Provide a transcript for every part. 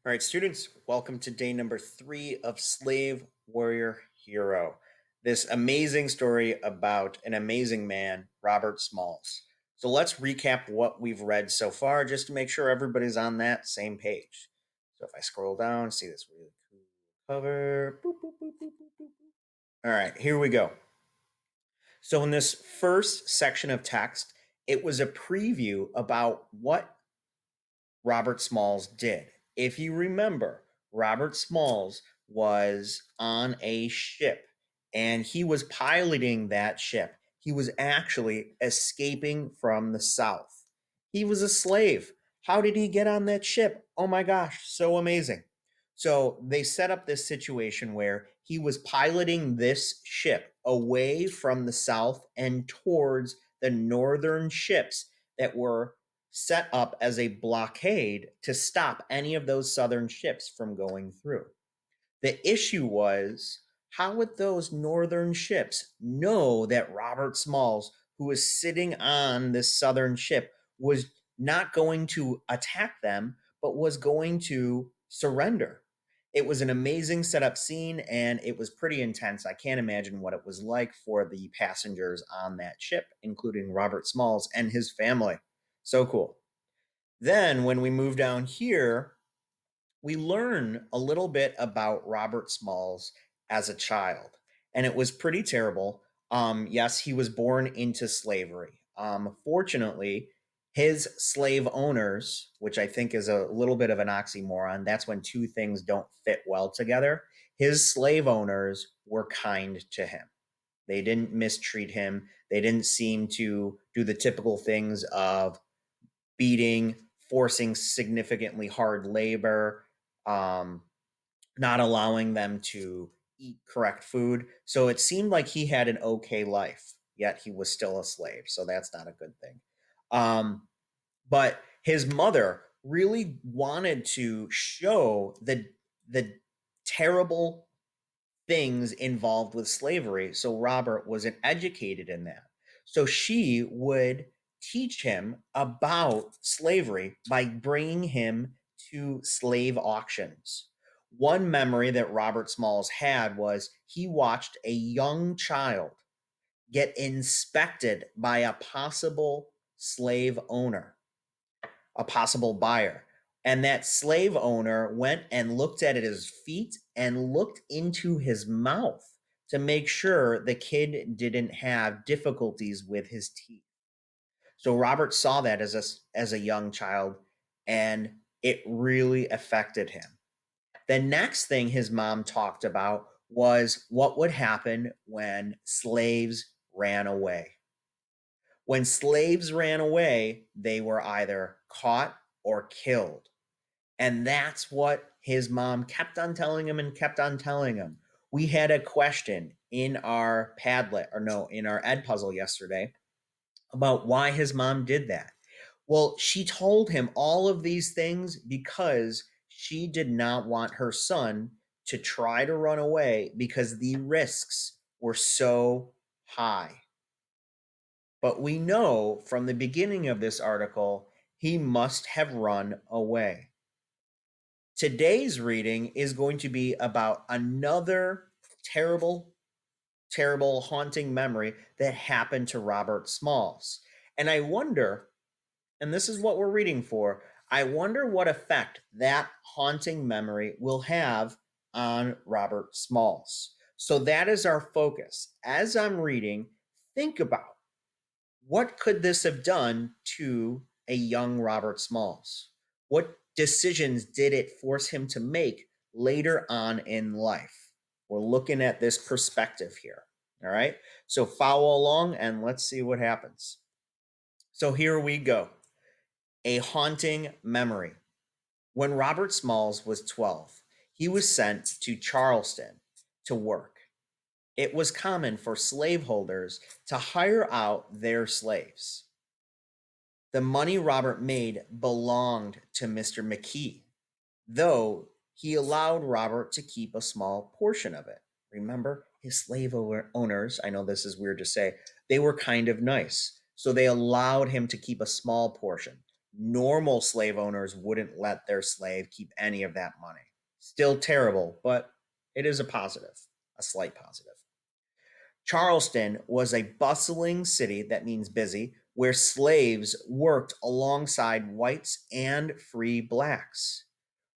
All right, students, welcome to day number 3 of Slave Warrior Hero. This amazing story about an amazing man, Robert Smalls. So let's recap what we've read so far just to make sure everybody's on that same page. So if I scroll down, see this really cool cover. Boop, boop, boop, boop, boop, boop, boop. All right, here we go. So in this first section of text, it was a preview about what Robert Smalls did. If you remember, Robert Smalls was on a ship and he was piloting that ship. He was actually escaping from the South. He was a slave. How did he get on that ship? Oh my gosh, so amazing. So they set up this situation where he was piloting this ship away from the South and towards the northern ships that were set up as a blockade to stop any of those southern ships from going through. The issue was, how would those northern ships know that Robert Smalls, who was sitting on this southern ship, was not going to attack them, but was going to surrender? It was an amazing setup scene and it was pretty intense. I can't imagine what it was like for the passengers on that ship, including Robert Smalls and his family. So cool. Then, when we move down here, we learn a little bit about Robert Smalls as a child, and it was pretty terrible. Yes, he was born into slavery. Fortunately, his slave owners, which I think is a little bit of an oxymoron, that's when two things don't fit well together. His slave owners were kind to him. They didn't mistreat him. They didn't seem to do the typical things of beating, forcing significantly hard labor, um, not allowing them to eat correct food. So it seemed like he had an okay life, yet he was still a slave. So that's not a good thing. Um, but his mother really wanted to show the terrible things involved with slavery. So Robert wasn't educated in that. So she would teach him about slavery by bringing him to slave auctions. One memory that Robert Smalls had was he watched a young child get inspected by a possible slave owner, a possible buyer. And that slave owner went and looked at his feet and looked into his mouth to make sure the kid didn't have difficulties with his teeth. So Robert saw that as a young child, and it really affected him. The next thing his mom talked about was what would happen when slaves ran away. When slaves ran away, they were either caught or killed. And that's what his mom kept on telling him and kept on telling him. We had a question in our Padlet, or no, in our Ed puzzle yesterday about why his mom did that. Well, she told him all of these things because she did not want her son to try to run away because the risks were so high. But we know from the beginning of this article, he must have run away. Today's reading is going to be about another terrible, terrible, haunting memory that happened to Robert Smalls. And I wonder, and this is what we're reading for, I wonder what effect that haunting memory will have on Robert Smalls. So that is our focus. As I'm reading, think about, what could this have done to a young Robert Smalls? What decisions did it force him to make later on in life? We're looking at this perspective here. All right. So follow along and let's see what happens. So here we go. A haunting memory. When Robert Smalls was 12, he was sent to Charleston to work. It was common for slaveholders to hire out their slaves. The money Robert made belonged to Mr. McKee, though he allowed Robert to keep a small portion of it. Remember, his slave owners, I know this is weird to say, they were kind of nice. So they allowed him to keep a small portion. Normal slave owners wouldn't let their slave keep any of that money. Still terrible, but it is a positive, a slight positive. Charleston was a bustling city, that means busy, where slaves worked alongside whites and free blacks.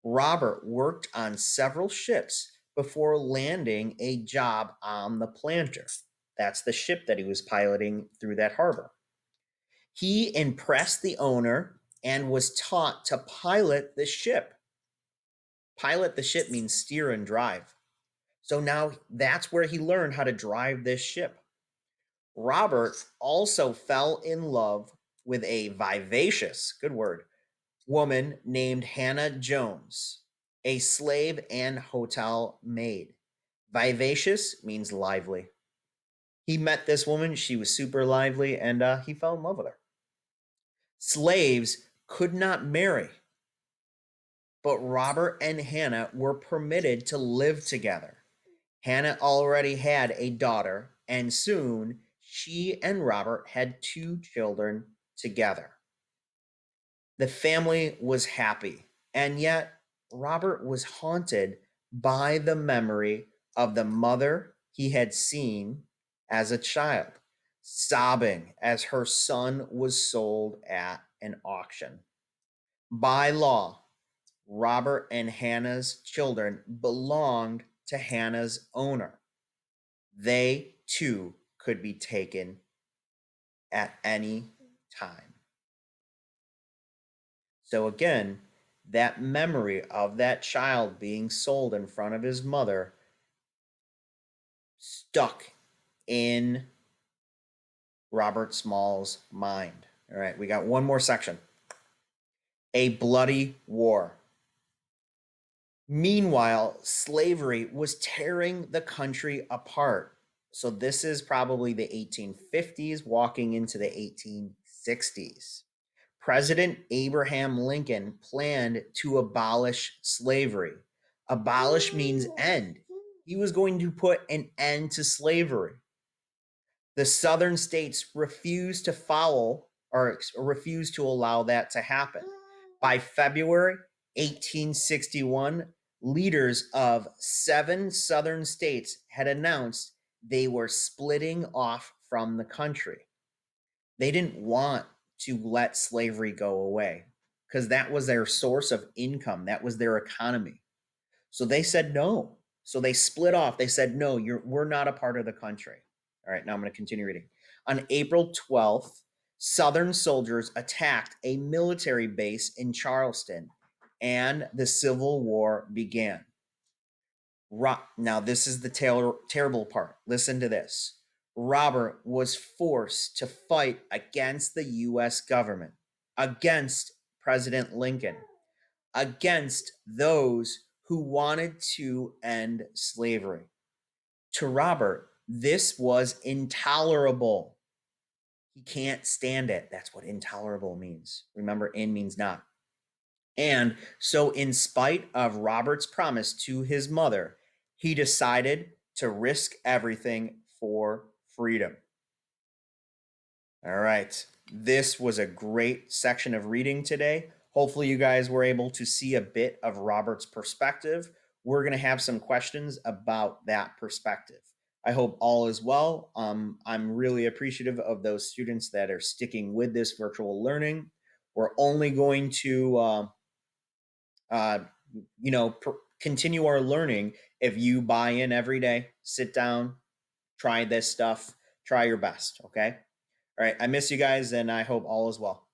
Robert worked on several ships before landing a job on the Planter. That's the ship that he was piloting through that harbor. He impressed the owner and was taught to pilot the ship. Pilot the ship means steer and drive. So now that's where he learned how to drive this ship. Robert also fell in love with a vivacious, good word, woman named Hannah Jones, a slave and hotel maid. Vivacious means lively. He met this woman, she was super lively, and he fell in love with her. Slaves could not marry, but Robert and Hannah were permitted to live together. Hannah already had a daughter, and soon she and Robert had 2 children together. The family was happy, and yet Robert was haunted by the memory of the mother he had seen as a child, sobbing as her son was sold at an auction. By law, Robert and Hannah's children belonged to Hannah's owner. They too could be taken at any time. So, again, that memory of that child being sold in front of his mother stuck in Robert Small's mind. All right, we got one more section. A bloody war. Meanwhile, slavery was tearing the country apart. So, this is probably the 1850s, walking into the 1860s. President Abraham Lincoln planned to abolish slavery. Abolish means end. He was going to put an end to slavery. The southern states refused to follow or refused to allow that to happen. By February 1861, leaders of 7 southern states had announced they were splitting off from the country. They didn't want to let slavery go away because that was their source of income, that was their economy. So they said no. So they split off. They said, no, we're not a part of the country. All right, now I'm going to continue reading. On April 12th, Southern soldiers attacked a military base in Charleston, and the Civil War began. Now, this is the terrible part. Listen to this. Robert was forced to fight against the U.S. government, against President Lincoln, against those who wanted to end slavery. To Robert, this was intolerable. He can't stand it. That's what intolerable means. Remember, in means not. And so, in spite of Robert's promise to his mother, he decided to risk everything for freedom. All right. This was a great section of reading today. Hopefully, you guys were able to see a bit of Robert's perspective. We're going to have some questions about that perspective. I hope all is well. I'm really appreciative of those students that are sticking with this virtual learning. We're only going to, uh, continue our learning if you buy in every day, sit down, try this stuff, try your best. Okay. All right. I miss you guys, and I hope all is well.